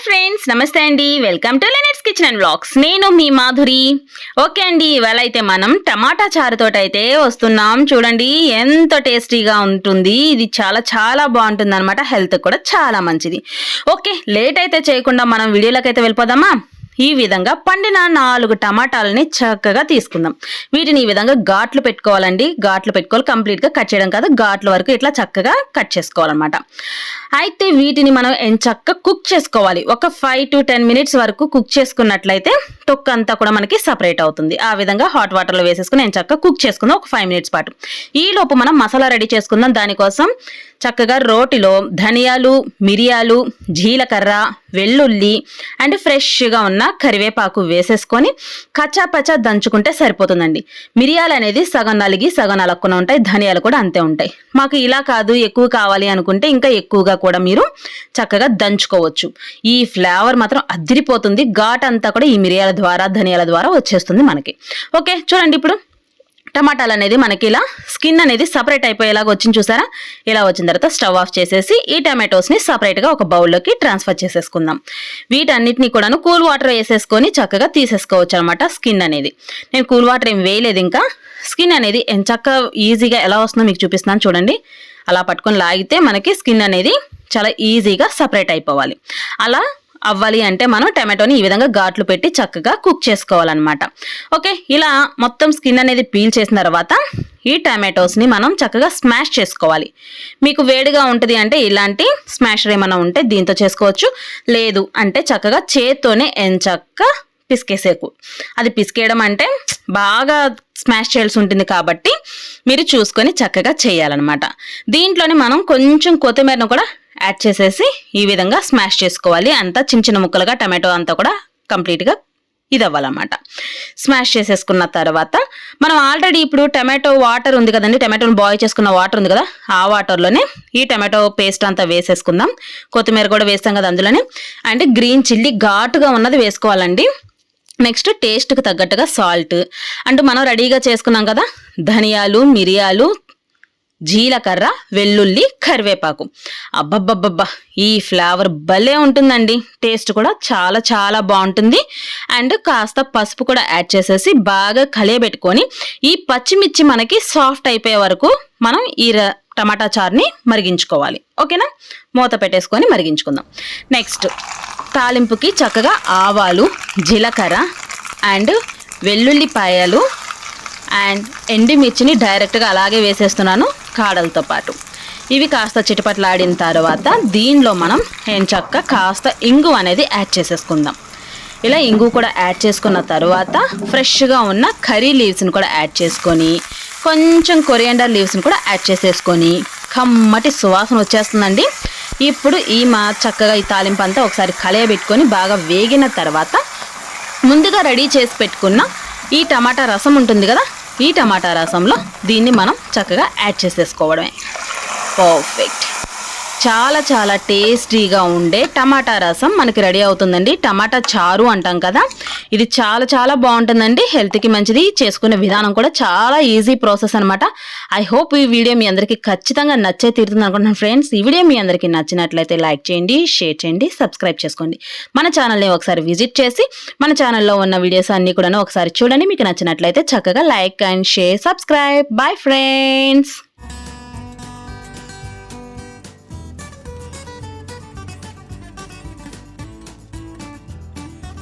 friends నమస్తే అండి welcome to లెనెట్స్ కిచెన్ అండ్ వ్లాగ్స్ నేను మీ మాధురి ఓకే అండి ఇవాళ అయితే మనం టమాటా చారుతో అయితే వస్తున్నాం చూడండి ఎంత టేస్టీగా ఉంటుంది ఇది చాలా చాలా బాగుంటుంది అన్నమాట హెల్త్ కూడా చాలా మంచిది ఓకే లేట్ అయితే చేయకుండా మనం వీడియోలోకి అయితే వెళ్ళిపోదామా ఈ విధంగా పండిన 4 టమాటాలని చక్కగా తీసుకుందాం వీటిని ఈ విధంగా ఘాట్లు పెట్టుకోవాలండి ఘాట్లు పెట్టుకోవాలి కంప్లీట్ గా కట్ చేయడం కాదు ఘాట్ల వరకు ఇట్లా చక్కగా కట్ చేసుకోవాలన్నమాట అయితే వీటిని మనం ఎంచక్క కుక్ చేసుకోవాలి ఒక 5 to 10 minutes వరకు కుక్ చేసుకున్నట్లయితే తొక్క అంతా కూడా మనకి సెపరేట్ అవుతుంది ఆ విధంగా హాట్ వాటర్ లో వేసేసుకుని ఎంచక్క కుక్ చేసుకుందాం ఒక 5 minutes పాటు ఈ లోపు మనం మసాలా రెడీ చేసుకుందాం దానికోసం చక్కగా రోటిలో ధనియాలు మిరియాలు జీలకర్ర వెల్లుల్లి అండ్ ఫ్రెష్ గా ఉన్న కరివేపాకు వేసేసుకొని కచ్చాపచ్చా దంచుకుంటే సరిపోతుందండి మిరియాలు అనేది సగం నలిగి సగం నలక్కున ఉంటాయి ధనియాలు కూడా అంతే ఉంటాయి మాకు ఇలా కాదు ఎక్కువ కావాలి అనుకుంటే ఇంకా ఎక్కువగా కూడా మీరు చక్కగా దంచుకోవచ్చు ఈ ఫ్లేవర్ మాత్రం అదిరిపోతుంది ఘాట్ అంతా కూడా ఈ మిరియాల ద్వారా ధనియాల ద్వారా వచ్చేస్తుంది మనకి ఓకే చూడండి ఇప్పుడు టమాటాలు అనేది మనకి ఇలా స్కిన్ అనేది సపరేట్ అయిపోయేలాగా వచ్చింది చూసారా ఇలా వచ్చిన తర్వాత స్టవ్ ఆఫ్ చేసేసి ఈ టమాటోస్ని సపరేట్గా ఒక బౌల్లోకి ట్రాన్స్ఫర్ చేసేసుకుందాం వీటన్నిటిని కూడాను కూల్ వాటర్ వేసేసుకొని చక్కగా తీసేసుకోవచ్చు అనమాట స్కిన్ అనేది నేను కూల్ వాటర్ ఏం వేయలేదు ఇంకా స్కిన్ అనేది ఎంచక్క ఈజీగా ఎలా వస్తుందో మీకు చూపిస్తున్నాను చూడండి అలా పట్టుకొని లాగితే మనకి స్కిన్ అనేది చాలా ఈజీగా సపరేట్ అయిపోవాలి అలా అవ్వాలి అంటే మనం టమాటోని ఈ విధంగా ఘాట్లు పెట్టి చక్కగా కుక్ చేసుకోవాలన్నమాట ఓకే ఇలా మొత్తం స్కిన్ అనేది పీల్ చేసిన తర్వాత ఈ టమాటోస్ని మనం చక్కగా స్మాష్ చేసుకోవాలి మీకు వేడిగా ఉంటుంది అంటే ఇలాంటి స్మాషర్ ఏమైనా ఉంటే దీంతో చేసుకోవచ్చు లేదు అంటే చక్కగా చేత్తోనే ఎంచక్క పిసికేసేకు అది పిసికేయడం అంటే బాగా స్మాష్ చేయాల్సి ఉంటుంది కాబట్టి మీరు చూసుకొని చక్కగా చేయాలన్నమాట దీంట్లోనే మనం కొంచెం కొత్తిమీరను కూడా యాడ్ చేసేసి ఈ విధంగా స్మాష్ చేసుకోవాలి అంతా చిన్న చిన్న ముక్కలుగా టమాటో అంతా కూడా కంప్లీట్గా ఇది అవ్వాలన్నమాట స్మాష్ చేసేసుకున్న తర్వాత మనం ఆల్రెడీ ఇప్పుడు టమాటో వాటర్ ఉంది కదండి టమాటోని బాయిల్ చేసుకున్న వాటర్ ఉంది కదా ఆ వాటర్లోనే ఈ టమాటో పేస్ట్ అంతా వేసేసుకుందాం కొత్తిమీర కూడా వేస్తాం కదా అందులోనే అండ్ గ్రీన్ చిల్లీ ఘాటుగా ఉన్నది వేసుకోవాలండి నెక్స్ట్ టేస్ట్కి తగ్గట్టుగా సాల్ట్ అంటూ మనం రెడీగా చేసుకున్నాం కదా ధనియాలు మిరియాలు జీలకర్ర వెల్లుల్లి కరివేపాకు అబ్బబ్బబ్బబ్బా ఈ ఫ్లేవర్ భలే ఉంటుందండి టేస్ట్ కూడా చాలా చాలా బాగుంటుంది అండ్ కాస్త పసుపు కూడా యాడ్ చేసేసి బాగా కలియబెట్టుకొని ఈ పచ్చిమిర్చి మనకి సాఫ్ట్ అయిపోయే వరకు మనం ఈ టమాటా చారుని మరిగించుకోవాలి ఓకేనా మూత పెట్టేసుకొని మరిగించుకుందాం నెక్స్ట్ తాలింపుకి చక్కగా ఆవాలు జీలకర్ర అండ్ వెల్లుల్లిపాయలు అండ్ ఎండుమిర్చిని డైరెక్ట్గా అలాగే వేసేస్తున్నాను కాడలతో పాటు ఇవి కాస్త చిటపట్లాడిన తర్వాత దీనిలో మనం ఎంచక్క కాస్త ఇంగు అనేది యాడ్ చేసేసుకుందాం ఇలా ఇంగు కూడా యాడ్ చేసుకున్న తర్వాత ఫ్రెష్గా ఉన్న కర్రీ లీవ్స్ని కూడా యాడ్ చేసుకొని కొంచెం కొరియాండర్ లీవ్స్ని కూడా యాడ్ చేసేసుకొని కమ్మటి సువాసన వచ్చేస్తుందండి ఇప్పుడు చక్కగా ఈ తాలింపు అంతా ఒకసారి కలయబెట్టుకొని బాగా వేగిన తర్వాత ముందుగా రెడీ చేసి పెట్టుకున్న ఈ టమాటా రసం ఉంటుంది కదా ఈ టమాటా రసంలో దీన్ని మనం చక్కగా యాడ్ చేసేసుకోవడమే పర్ఫెక్ట్ చాలా చాలా టేస్టీగా ఉండే టమాటా రసం మనకి రెడీ అవుతుందండి టమాటా చారు అంటాం కదా ఇది చాలా చాలా బాగుంటుందండి హెల్త్కి మంచిది చేసుకునే విధానం కూడా చాలా ఈజీ ప్రాసెస్ అనమాట ఐ హోప్ ఈ వీడియో మీ అందరికీ ఖచ్చితంగా నచ్చే తీరుతుంది అనుకుంటున్నాను ఫ్రెండ్స్ ఈ వీడియో మీ అందరికీ నచ్చినట్లయితే లైక్ చేయండి షేర్ చేయండి సబ్స్క్రైబ్ చేసుకోండి మన ఛానల్ని ఒకసారి విజిట్ చేసి మన ఛానల్లో ఉన్న వీడియోస్ అన్ని కూడా ఒకసారి చూడండి మీకు నచ్చినట్లయితే చక్కగా like and share subscribe bye friends